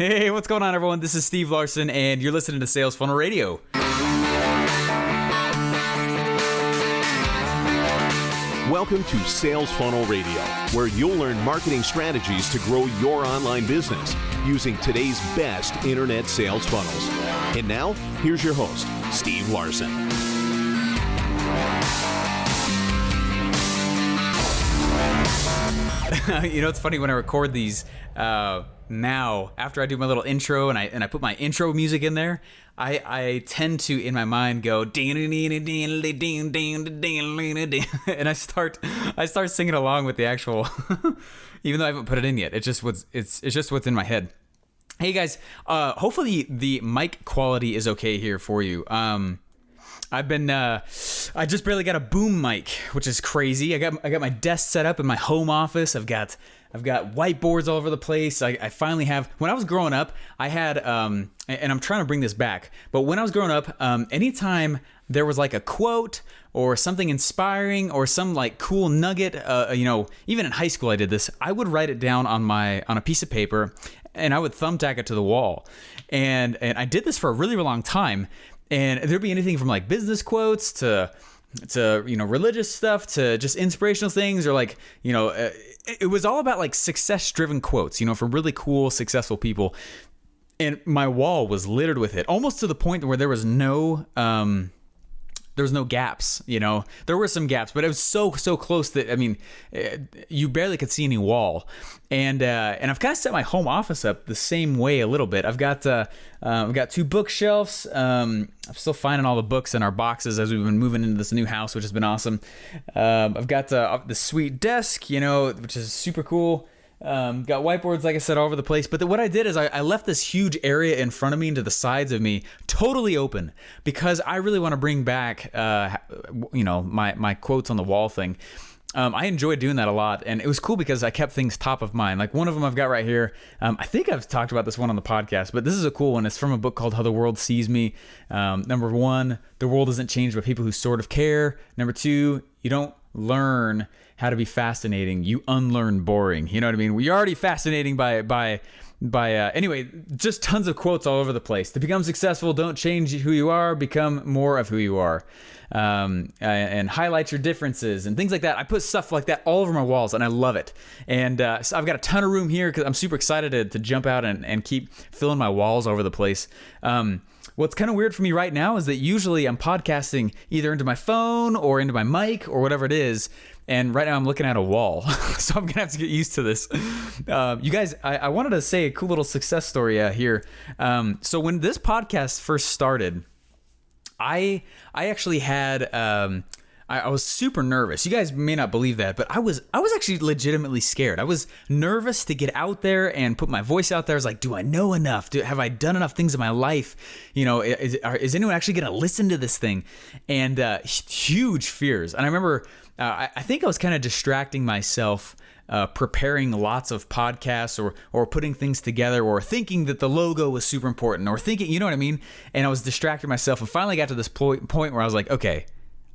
Hey, what's going on, everyone? This is Steve Larsen, and you're listening to Sales Funnel Radio. Welcome to Sales Funnel Radio, where you'll learn marketing strategies to grow your online business using today's best internet sales funnels. And now, here's your host, Steve Larsen. You know, it's funny when I record these now, after I do my little intro and I put my intro music in there, I tend to, in my mind, go and I start singing along with the actual, even though I haven't put it in yet. It's just what's in my head. Hey guys, hopefully the mic quality is okay here for you. I just barely got a boom mic, which is crazy. I got my desk set up in my home office. I've got whiteboards all over the place. I finally have. When I was growing up, I had and I'm trying to bring this back. But when I was growing up, anytime there was like a quote or something inspiring or some like cool nugget, even in high school I did this. I would write it down on a piece of paper, and I would thumbtack it to the wall. And I did this for a really, really long time. And there'd be anything from like business quotes to religious stuff to just inspirational things, or like, it was all about like success-driven quotes, from really cool, successful people. And my wall was littered with it, almost to the point where there was no gaps. There were some gaps, but it was so close that you barely could see any wall. And I've kind of set my home office up the same way a little bit. I've got two bookshelves. I'm still finding all the books in our boxes as we've been moving into this new house, which has been awesome. I've got the sweet desk, which is super cool. Got whiteboards, like I said, all over the place. But what I did is I left this huge area in front of me and to the sides of me totally open, because I really want to bring back, my quotes on the wall thing. I enjoyed doing that a lot, and it was cool because I kept things top of mind. Like one of them I've got right here. I think I've talked about this one on the podcast, but this is a cool one. It's from a book called How the World Sees Me. Number one, the world isn't changed by people who sort of care. Number two, you don't learn how to be fascinating, you unlearn boring. You know what I mean? We're already fascinating by anyway, just tons of quotes all over the place. To become successful, don't change who you are, become more of who you are. And highlight your differences and things like that. I put stuff like that all over my walls, and I love it. And so I've got a ton of room here because I'm super excited to jump out and keep filling my walls all over the place. What's kind of weird for me right now is that usually I'm podcasting either into my phone or into my mic or whatever it is. And right now I'm looking at a wall. So I'm going to have to get used to this. You guys, I wanted to say a cool little success story here. So when this podcast first started, I actually had... I was super nervous. You guys may not believe that, but I was actually legitimately scared. I was nervous to get out there and put my voice out there. I was like, do I know enough? Have I done enough things in my life? Is anyone actually going to listen to this thing? And huge fears. And I remember, I think I was kind of distracting myself, preparing lots of podcasts or putting things together, or thinking that the logo was super important, or thinking, you know what I mean? And I was distracting myself, and finally got to this point where I was like, okay,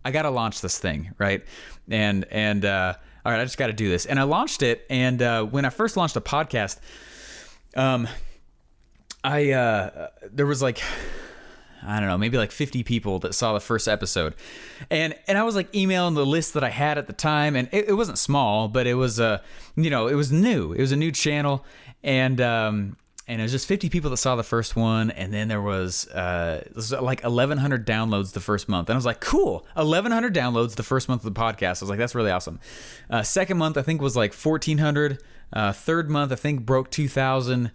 I got to launch this thing, right? And all right, I just got to do this. And I launched it. And when I first launched a podcast, there was like, I don't know, maybe like 50 people that saw the first episode. And I was like emailing the list that I had at the time, and it wasn't small, but it was it was new. It was a new channel, and it was just 50 people that saw the first one, and then there was like 1,100 downloads the first month. And I was like, cool, 1,100 downloads the first month of the podcast. I was like, that's really awesome. Second month, I think, was like 1,400. Third month, I think, broke 2,000.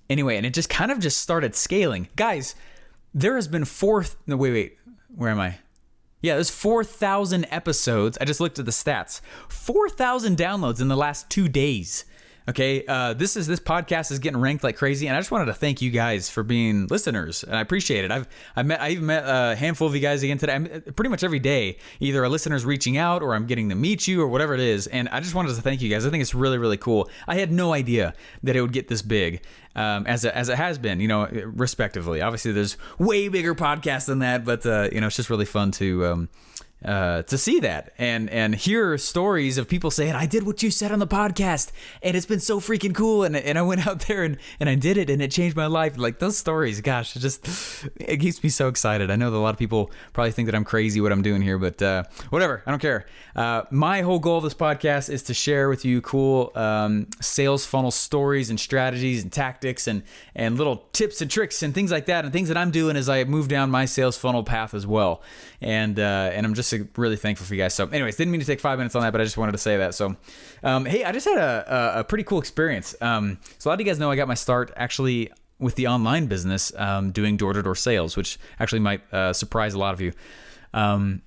Anyway, and it just kind of just started scaling. Guys, there has been where am I? Yeah, there's 4,000 episodes. I just looked at the stats. 4,000 downloads in the last 2 days. Okay, this podcast is getting ranked like crazy, and I just wanted to thank you guys for being listeners, and I appreciate it. I even met a handful of you guys again today. Pretty much every day, either a listener's reaching out, or I'm getting to meet you, or whatever it is. And I just wanted to thank you guys. I think it's really, really cool. I had no idea that it would get this big, as it has been, respectively. Obviously, there's way bigger podcasts than that, but it's just really fun to to see that and hear stories of people saying, I did what you said on the podcast and it's been so freaking cool. And I went out there and I did it and it changed my life. Like those stories, gosh, it keeps me so excited. I know that a lot of people probably think that I'm crazy what I'm doing here, but whatever, I don't care. My whole goal of this podcast is to share with you cool sales funnel stories and strategies and tactics and little tips and tricks and things like that, and things that I'm doing as I move down my sales funnel path as well. And I'm just really thankful for you guys. So anyways, didn't mean to take 5 minutes on that, but I just wanted to say that. So, hey, I just had a pretty cool experience. So a lot of you guys know I got my start actually with the online business, doing door-to-door sales, which actually might surprise a lot of you. And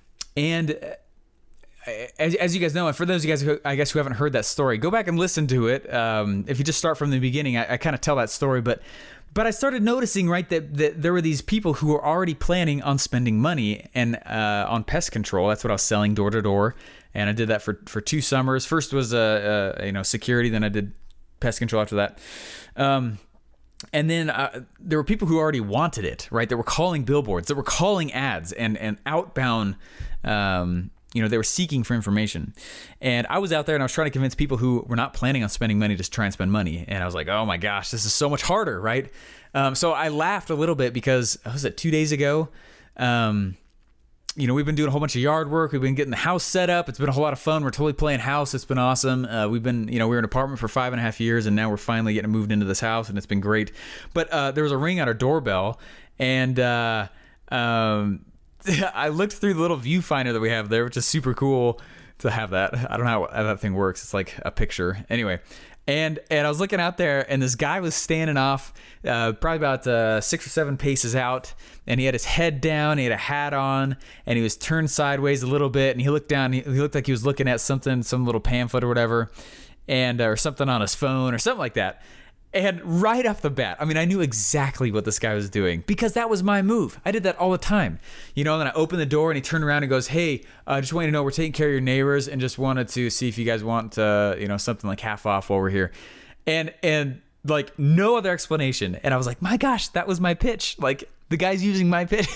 as you guys know, and for those of you guys who I guess who haven't heard that story, go back and listen to it. If you just start from the beginning, I kind of tell that story, but I started noticing, right, that there were these people who were already planning on spending money and on pest control. That's what I was selling door to door, and I did that for 2 summers. First was security, then I did pest control after that. And then there were people who already wanted it, right? That were calling billboards, that were calling ads and outbound. They were seeking for information. And I was out there and I was trying to convince people who were not planning on spending money to try and spend money. And I was like, oh my gosh, this is so much harder, right? So I laughed a little bit because, was it 2 days ago? We've been doing a whole bunch of yard work. We've been getting the house set up. It's been a whole lot of fun. We're totally playing house. It's been awesome. We were in an apartment for 5.5 years, and now we're finally getting moved into this house, and it's been great. But there was a ring on our doorbell, and I looked through the little viewfinder that we have there, which is super cool to have that. I don't know how that thing works. It's like a picture. Anyway, and I was looking out there, and this guy was standing off probably about 6 or 7 paces out, and he had his head down, he had a hat on, and he was turned sideways a little bit, and he looked down, he looked like he was looking at something, some little pamphlet or whatever, and or something on his phone or something like that. And right off the bat, I mean, I knew exactly what this guy was doing because that was my move. I did that all the time. And then I opened the door and he turned around and goes, hey, just want you to know we're taking care of your neighbors and just wanted to see if you guys want, something like half off while we're here. And like no other explanation. And I was like, my gosh, that was my pitch. Like the guy's using my pitch.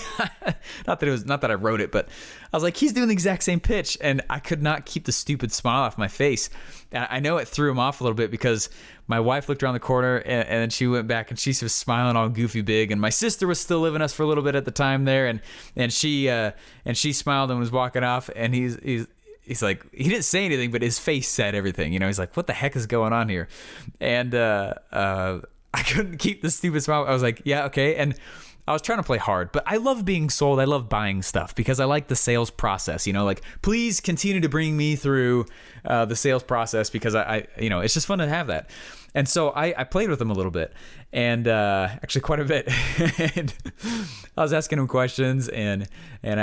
not that I wrote it, but I was like, he's doing the exact same pitch. And I could not keep the stupid smile off my face. And I know it threw him off a little bit because my wife looked around the corner and then she went back and she was smiling all goofy big. And my sister was still living us for a little bit at the time there. And she smiled and was walking off. And he's like, he didn't say anything, but his face said everything. He's like, what the heck is going on here? And I couldn't keep the stupid smile. I was like, yeah, okay. And I was trying to play hard, but I love being sold. I love buying stuff because I like the sales process, like please continue to bring me through the sales process because I it's just fun to have that. And so I played with him a little bit and actually quite a bit. And I was asking him questions and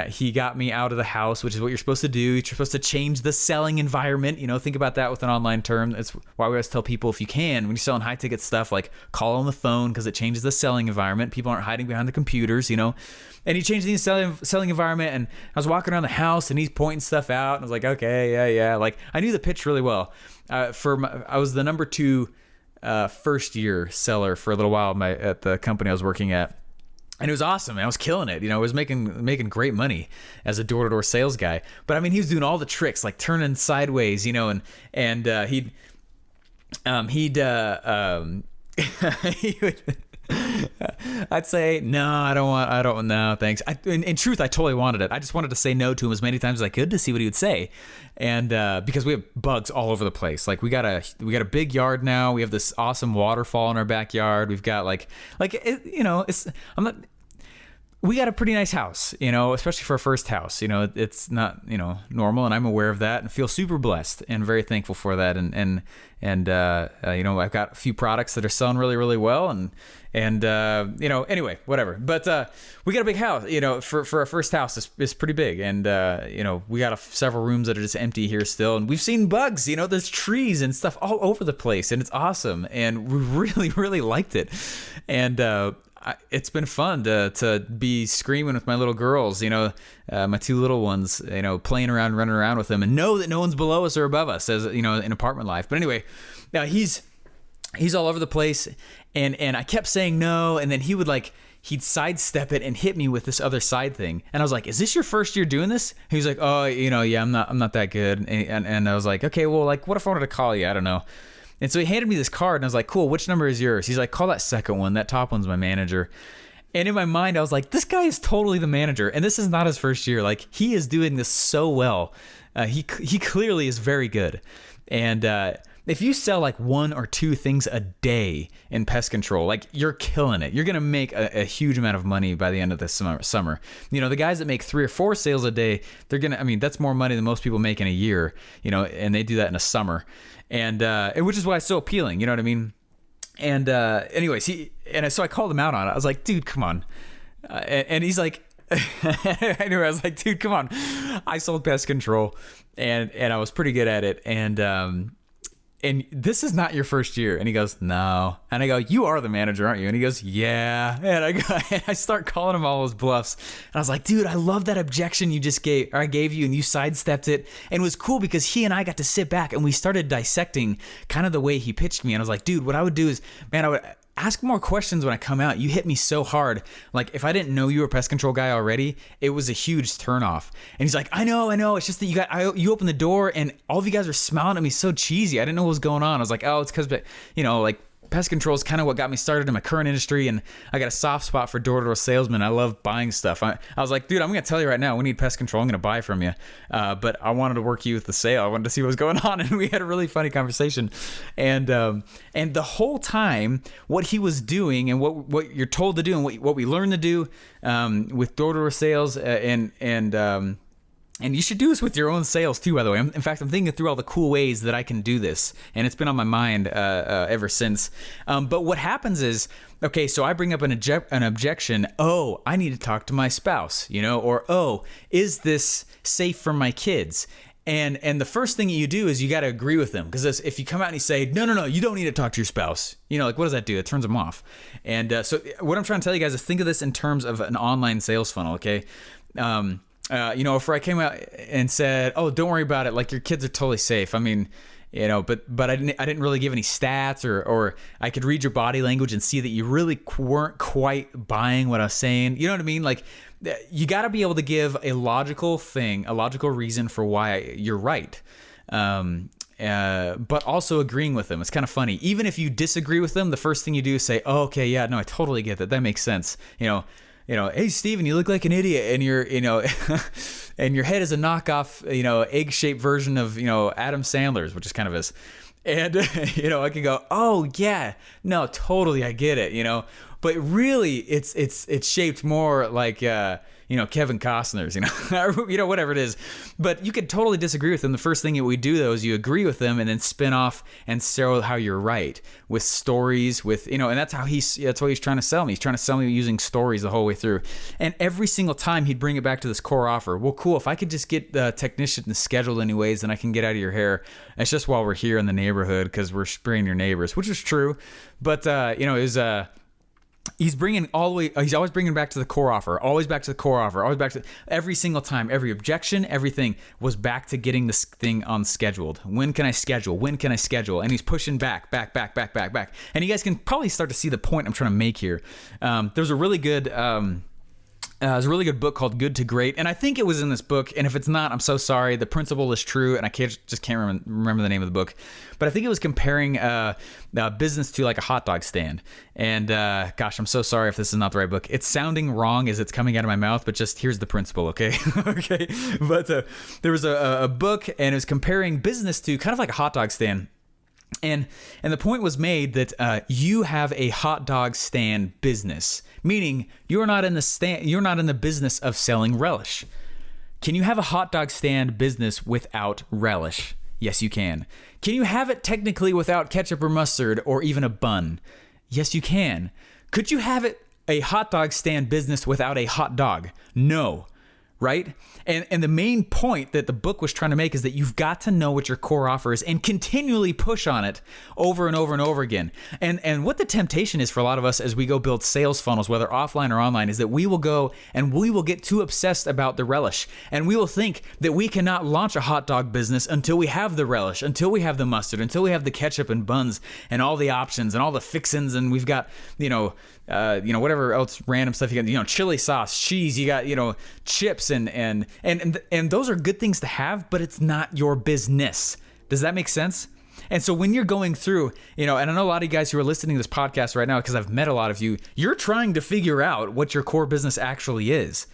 he got me out of the house, which is what you're supposed to do. You're supposed to change the selling environment. Think about that with an online term. It's why we always tell people if you can, when you're selling high ticket stuff, like call on the phone because it changes the selling environment. People aren't hiding behind the computers, And he changed the selling environment and I was walking around the house and he's pointing stuff out and I was like, okay, yeah. Like I knew the pitch really well. I was the number 2 first year seller for a little while at the company I was working at. And it was awesome. I was killing it. I was making great money as a door-to-door sales guy. But I mean, he was doing all the tricks, like turning sideways, and he would I'd say, no, thanks. In truth, I totally wanted it. I just wanted to say no to him as many times as I could to see what he would say. And because we have bugs all over the place. Like we got a big yard now. We have this awesome waterfall in our backyard. We've got we got a pretty nice house, especially for a first house. It's not, normal, and I'm aware of that and feel super blessed and very thankful for that. And I've got a few products that are selling really, really well and anyway, whatever. But we got a big house, for a first house, it's pretty big. And, we got several rooms that are just empty here still. And we've seen bugs, there's trees and stuff all over the place. And it's awesome. And we really, really liked it. And, it's been fun to be screaming with my little girls, my 2 little ones, playing around, running around with them, and know that no one's below us or above us, as in apartment life. But anyway, now he's all over the place, and I kept saying no, and then he would he'd sidestep it and hit me with this other side thing. And I was like, is this your first year doing this? He was like, oh, yeah, I'm not that good. And I was like, okay, well, like, what if I wanted to call you? I don't know. And so he handed me this card, and I was like, cool, which number is yours? He's like, call that second one. That top one's my manager. And in my mind, I was like, this guy is totally the manager. And this is not his first year. Like, he is doing this so well. He clearly is very good. And if you sell like 1 or 2 things a day in pest control, like, you're killing it. You're going to make a huge amount of money by the end of this summer. The guys that make 3 or 4 sales a day, that's more money than most people make in a year, and they do that in a summer. And which is why it's so appealing, you know what I mean? And anyways, so I called him out on it. I was like, dude, come on. And he's like, anyway, I was like, dude, come on. I sold pest control and I was pretty good at it. And this is not your first year. And he goes, no. And I go, you are the manager, aren't you? And he goes, yeah. And I start calling him all those bluffs. And I was like, dude, I love that objection you just I gave you, and you sidestepped it. And it was cool because he and I got to sit back and we started dissecting kind of the way he pitched me. And I was like, dude, what I would do is, I would ask more questions when I come out. You hit me so hard. Like, if I didn't know you were a pest control guy already, it was a huge turnoff. And he's like, I know. It's just that you opened the door and all of you guys were smiling at me so cheesy. I didn't know what was going on. I was like, oh, it's because, like, pest control is kind of what got me started in my current industry, and I got a soft spot for door-to-door salesmen. I love buying stuff. I was like, dude, I'm going to tell you right now, we need pest control. I'm going to buy from you. But I wanted to work you with the sale. I wanted to see what was going on, and we had a really funny conversation. And the whole time, what he was doing and what you're told to do and what we learned to do with door-to-door sales and you should do this with your own sales too, by the way. In fact, I'm thinking through all the cool ways that I can do this, and it's been on my mind ever since. But what happens is, okay, so I bring up an objection. Oh, I need to talk to my spouse, or, oh, is this safe for my kids? And the first thing you do is you got to agree with them, because if you come out and you say, no, you don't need to talk to your spouse, like, what does that do? It turns them off. And so what I'm trying to tell you guys is think of this in terms of an online sales funnel, okay? If I came out and said, oh, don't worry about it, like, your kids are totally safe. I mean, but I didn't really give any stats, or I could read your body language and see that you really weren't quite buying what I was saying. You know what I mean? Like, you got to be able to give a logical reason for why you're right. But also agreeing with them. It's kind of funny. Even if you disagree with them, the first thing you do is say, oh, okay, yeah, no, I totally get that. That makes sense. Hey, Steven, you look like an idiot, and and your head is a knockoff, egg-shaped version of, Adam Sandler's, which is kind of his. And, I can go, oh, yeah, no, totally, I get it, But really, it's shaped more like, Kevin Costner's, whatever it is. But you could totally disagree with them. The first thing that we do, though, is you agree with them and then spin off and sell how you're right with stories, and that's what he's trying to sell me. He's trying to sell me using stories the whole way through. And every single time he'd bring it back to this core offer. Well, cool. If I could just get the technician scheduled anyways, then I can get out of your hair. It's just while we're here in the neighborhood because we're spraying your neighbors, which is true. But, he's always bringing back to the core offer, always back to the core offer, always back to every single time, every objection, everything was back to getting this thing unscheduled. When can I schedule? And he's pushing back. And you guys can probably start to see the point I'm trying to make here. There's a really good book called Good to Great, and I think it was in this book, and if it's not, I'm so sorry. The principle is true, and I can't remember the name of the book, but I think it was comparing business to like a hot dog stand. And gosh, I'm so sorry if this is not the right book. It's sounding wrong as it's coming out of my mouth, but just here's the principle, okay? Okay. But there was a book, and it was comparing business to kind of like a hot dog stand. And the point was made that you have a hot dog stand business, meaning you're not in the business of selling relish. Can you have a hot dog stand business without relish? Yes, you can. Can you have it technically without ketchup or mustard or even a bun? Yes, you can. Could you have a hot dog stand business without a hot dog? No. right? And the main point that the book was trying to make is that you've got to know what your core offer is and continually push on it over and over and over again. And what the temptation is for a lot of us as we go build sales funnels, whether offline or online, is that we will go and we will get too obsessed about the relish. And we will think that we cannot launch a hot dog business until we have the relish, until we have the mustard, until we have the ketchup and buns and all the options and all the fixins. And we've got, whatever else random stuff you got, chili sauce, cheese, you got, chips and those are good things to have, but it's not your business. Does that make sense? And so when you're going through, and I know a lot of you guys who are listening to this podcast right now, because I've met a lot of you, you're trying to figure out what your core business actually is,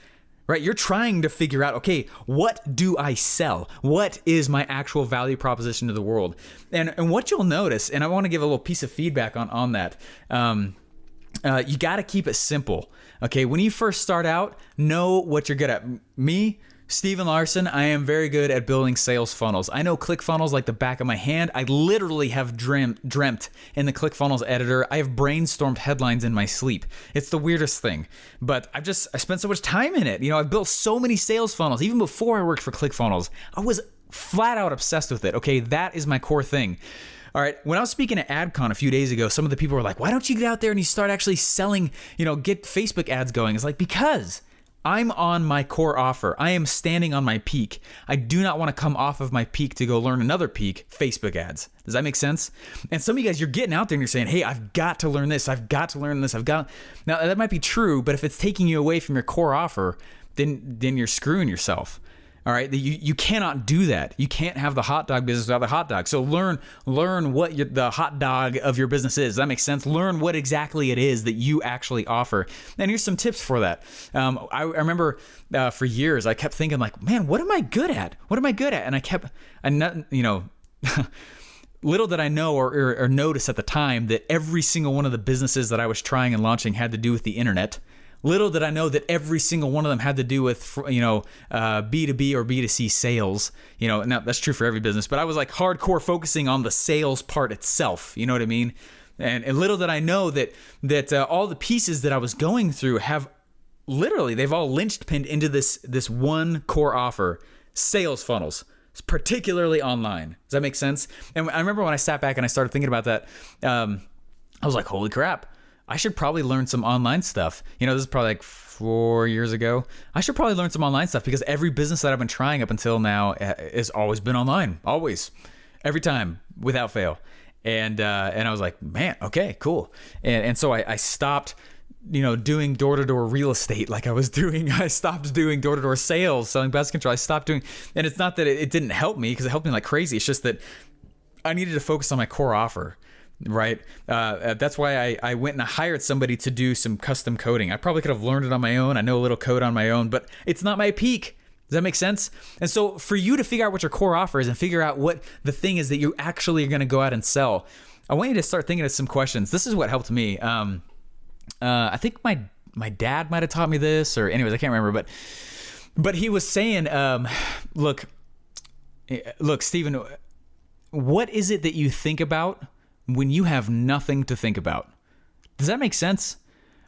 right? You're trying to figure out, okay, what do I sell? What is my actual value proposition to the world? And what you'll notice, and I want to give a little piece of feedback on that, you got to keep it simple. Okay, when you first start out, know what you're good at. Me, Steve Larsen, I am very good at building sales funnels. I know ClickFunnels like the back of my hand. I literally have dreamt in the ClickFunnels editor. I have brainstormed headlines in my sleep. It's the weirdest thing, but I spent so much time in it. I've built so many sales funnels. Even before I worked for ClickFunnels, I was flat out obsessed with it. Okay, that is my core thing. All right, when I was speaking at AdCon a few days ago, some of the people were like, why don't you get out there and you start actually selling, get Facebook ads going? It's like, because I'm on my core offer. I am standing on my peak. I do not want to come off of my peak to go learn another peak, Facebook ads. Does that make sense? And some of you guys, you're getting out there and you're saying, hey, I've got to learn this. I've got to learn this. Now that might be true, but if it's taking you away from your core offer, then you're screwing yourself. All right, you cannot do that. You can't have the hot dog business without the hot dog. So learn what the hot dog of your business is. Does that make sense? Learn what exactly it is that you actually offer. And here's some tips for that. I remember for years I kept thinking like, man, what am I good at? What am I good at? And little did I know or notice at the time that every single one of the businesses that I was trying and launching had to do with the internet. Little did I know that every single one of them had to do with, B2B or B2C sales. Now that's true for every business, but I was like hardcore focusing on the sales part itself. You know what I mean? And little did I know that all the pieces that I was going through have literally, they've all pinned into this one core offer, sales funnels, particularly online. Does that make sense? And I remember when I sat back and I started thinking about that, I was like, holy crap. I should probably learn some online stuff. This is probably like 4 years ago. I should probably learn some online stuff because every business that I've been trying up until now has always been online. Always. Every time, without fail. And I was like, man, okay, cool. And so I stopped, doing door-to-door real estate like I was doing. I stopped doing door-to-door sales, selling pest control. I stopped doing, and it's not that it didn't help me because it helped me like crazy. It's just that I needed to focus on my core offer. Right. That's why I went and I hired somebody to do some custom coding. I probably could have learned it on my own. I know a little code on my own, but it's not my peak. Does that make sense? And so for you to figure out what your core offer is and figure out what the thing is that you actually are going to go out and sell, I want you to start thinking of some questions. This is what helped me. I think my dad might have taught me this, or anyways, I can't remember, but he was saying, look, Stephen, what is it that you think about when you have nothing to think about? Does that make sense?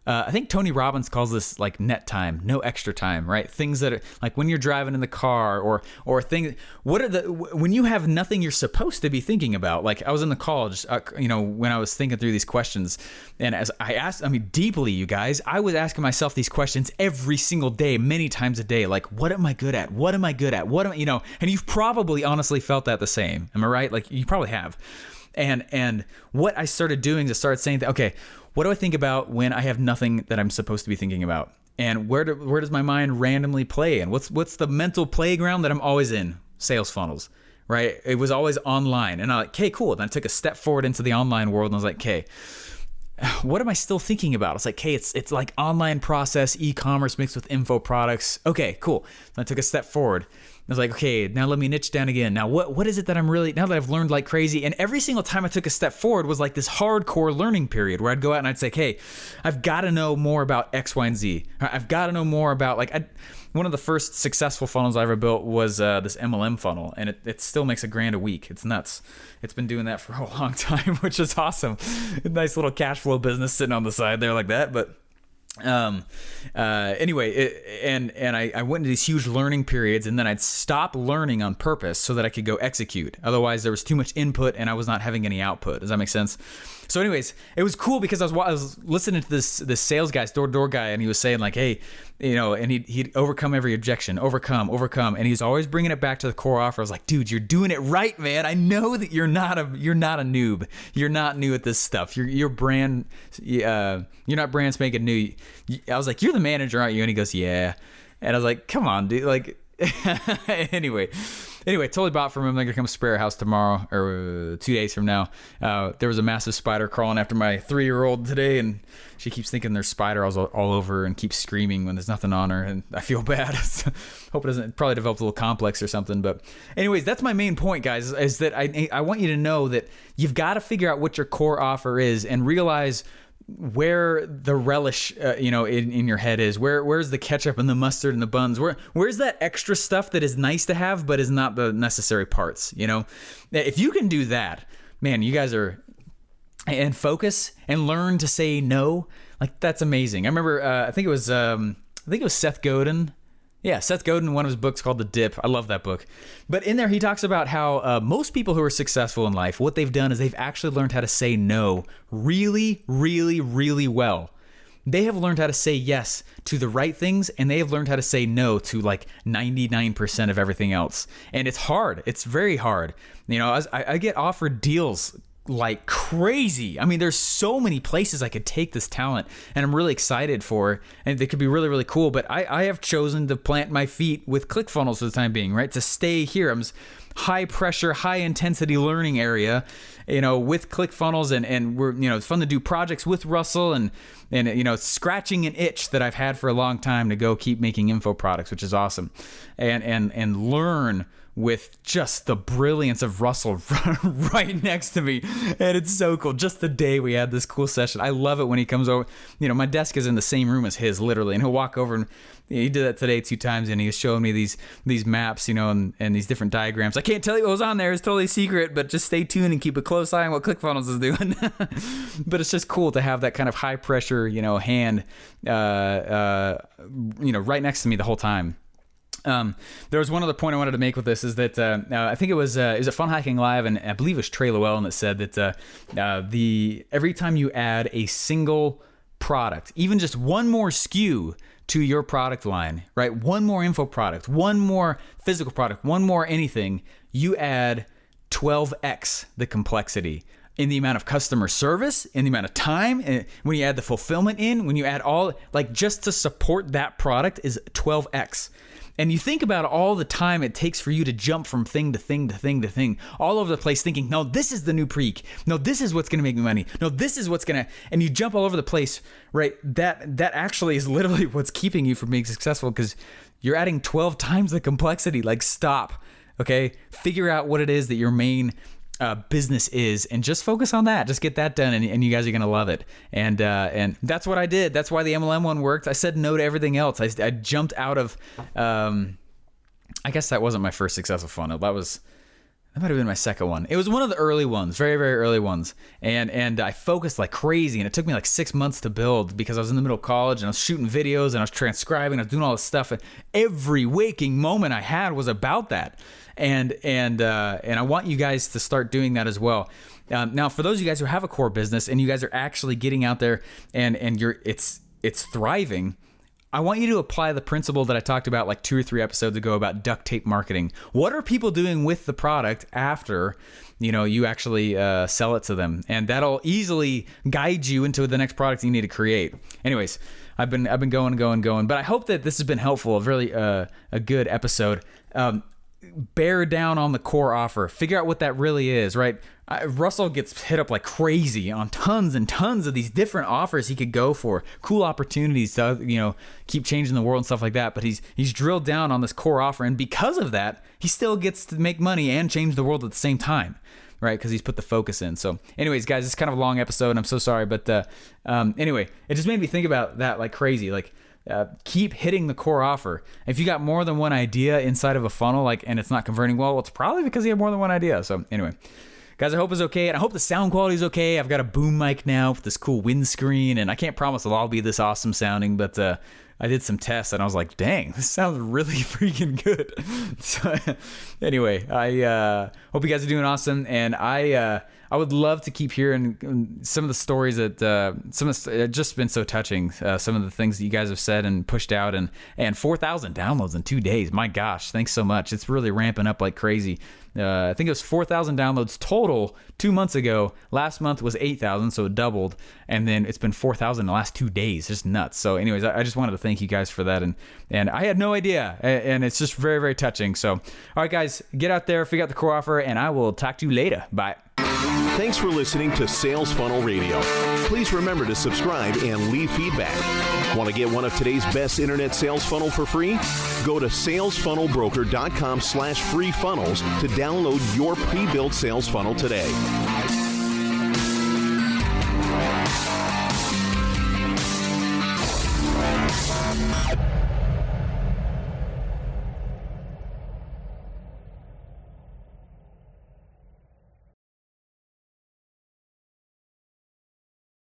I think Tony Robbins calls this like net time, no extra time, right? Things that are like when you're driving in the car or things. When you have nothing you're supposed to be thinking about? Like I was in the college, when I was thinking through these questions, and as I asked, deeply, you guys, I was asking myself these questions every single day, many times a day. Like, what am I good at? What am I good at? And you've probably honestly felt that the same. Am I right? Like you probably have. And what I started doing is I started saying that, okay, what do I think about when I have nothing that I'm supposed to be thinking about? And where does my mind randomly play? And what's the mental playground that I'm always in? Sales funnels, right? It was always online. And I'm like, okay, cool. Then I took a step forward into the online world and I was like, okay, what am I still thinking about? It's like, hey, it's like online process, e-commerce mixed with info products. Okay, cool. Then I took a step forward. I was like, okay, now let me niche down again. Now, what is it that I'm really, now that I've learned like crazy, and every single time I took a step forward was like this hardcore learning period where I'd go out and I'd say, hey, I've got to know more about X, Y, and Z. I've got to know more about, one of the first successful funnels I ever built was this MLM funnel, and it still makes $1,000 a week. It's nuts. It's been doing that for a long time, which is awesome. A nice little cash flow business sitting on the side there like that, but I went into these huge learning periods, and then I'd stop learning on purpose so that I could go execute. Otherwise, there was too much input and I was not having any output. Does that make sense? So anyways, it was cool because I was listening to this sales guy, DoortoDoor guy, and he was saying like, hey, and he'd overcome every objection, overcome, and he's always bringing it back to the core offer. I was like, dude, you're doing it right, man. I know that you're not a noob. You're not new at this stuff. You're not brand spanking new. I was like, you're the manager, aren't you? And he goes, yeah. And I was like, come on, dude. Like, anyway, totally bought from him. I'm gonna come spray our house tomorrow or 2 days from now. There was a massive spider crawling after my 3-year-old today, and she keeps thinking there's spiders all over her and keeps screaming when there's nothing on her, and I feel bad. Hope it doesn't probably develop a little complex or something. But anyways, that's my main point, guys, is that I want you to know that you've got to figure out what your core offer is and realize where the relish in your head is. Where's the ketchup and the mustard and the buns? Where's that extra stuff that is nice to have but is not the necessary parts? If you can do that, man, you guys are, and focus and learn to say no, like that's amazing. I remember I think it was Seth Godin. Yeah, Seth Godin, one of his books called The Dip. I love that book. But in there, he talks about how most people who are successful in life, what they've done is they've actually learned how to say no really, really, really well. They have learned how to say yes to the right things, and they have learned how to say no to like 99% of everything else. And it's hard. It's very hard. I get offered deals like crazy. I mean, there's so many places I could take this talent, and I'm really excited for, and they could be really, really cool. But I have chosen to plant my feet with ClickFunnels for the time being, right? To stay here. I'm high pressure, high intensity learning area, with ClickFunnels, and we're, it's fun to do projects with Russell and scratching an itch that I've had for a long time to go keep making info products, which is awesome, and learn with just the brilliance of Russell right next to me. And it's so cool. Just the day we had this cool session. I love it when he comes over. My desk is in the same room as his, literally. And he'll walk over, and he did that today 2 times, and he was showing me these maps, and these different diagrams. I can't tell you what was on there. It's totally secret, but just stay tuned and keep a close eye on what ClickFunnels is doing. But it's just cool to have that kind of high pressure, hand, right next to me the whole time. There was one other point I wanted to make with this, is that I think it was Fun Hacking Live, and I believe it was Trey Llewellyn that said that every time you add a single product, even just one more SKU to your product line, right? One more info product, one more physical product, one more anything, you add 12x the complexity in the amount of customer service, in the amount of time, and when you add the fulfillment in, when you add all, like, just to support that product is 12x. And you think about all the time it takes for you to jump from thing to thing to thing to thing, all over the place, thinking, no, this is the new preak. No, this is what's going to make me money. No, this is what's going to, and you jump all over the place, right? That actually is literally what's keeping you from being successful, because you're adding 12 times the complexity. Like, stop, okay? Figure out what it is that your main business is, and just focus on that. Just get that done, and you guys are gonna love it. And that's what I did. That's why the MLM one worked. I said no to everything else. I jumped out of. I guess that wasn't my first successful funnel. That might have been my second one. It was one of the early ones, very, very early ones. And I focused like crazy, and it took me like 6 months to build, because I was in the middle of college, and I was shooting videos, and I was transcribing, I was doing all this stuff, and every waking moment I had was about that. And I want you guys to start doing that as well. Now, for those of you guys who have a core business and you guys are actually getting out there and it's thriving, I want you to apply the principle that I talked about like 2 or 3 episodes ago about duct tape marketing. What are people doing with the product after you actually sell it to them? And that'll easily guide you into the next product you need to create. Anyways, I've been going, but I hope that this has been helpful. A really a good episode. Bear down on the core offer. Figure out what that really is, right? Russell gets hit up like crazy on tons and tons of these different offers he could go for, cool opportunities to keep changing the world and stuff like that. But he's drilled down on this core offer, and because of that, he still gets to make money and change the world at the same time, right? Because he's put the focus in. So, anyways, guys, it's kind of a long episode, and I'm so sorry, but anyway, it just made me think about that like crazy, like. Keep hitting the core offer. If you got more than one idea inside of a funnel, and it's not converting well, it's probably because you have more than one idea. So anyway, guys, I hope it's okay, and I hope the sound quality is okay. I've got a boom mic now with this cool windscreen, and I can't promise it'll all be this awesome sounding, but I did some tests, and I was like, dang, this sounds really freaking good. So anyway, I hope you guys are doing awesome, and I would love to keep hearing some of the stories that it's just been so touching. Some of the things that you guys have said and pushed out, and 4,000 downloads in 2 days. My gosh, thanks so much. It's really ramping up like crazy. I think it was 4,000 downloads total 2 months ago. Last month was 8,000, so it doubled, and then it's been 4,000 in the last 2 days. Just nuts. So anyways, I just wanted to thank you guys for that, and I had no idea, and it's just very, very touching. So all right, guys, get out there, figure out the core offer, and I will talk to you later. Bye. Thanks for listening to Sales Funnel Radio. Please remember to subscribe and leave feedback. Want to get one of today's best internet sales funnel for free? Go to salesfunnelbroker.com/free funnels to download your pre-built sales funnel today.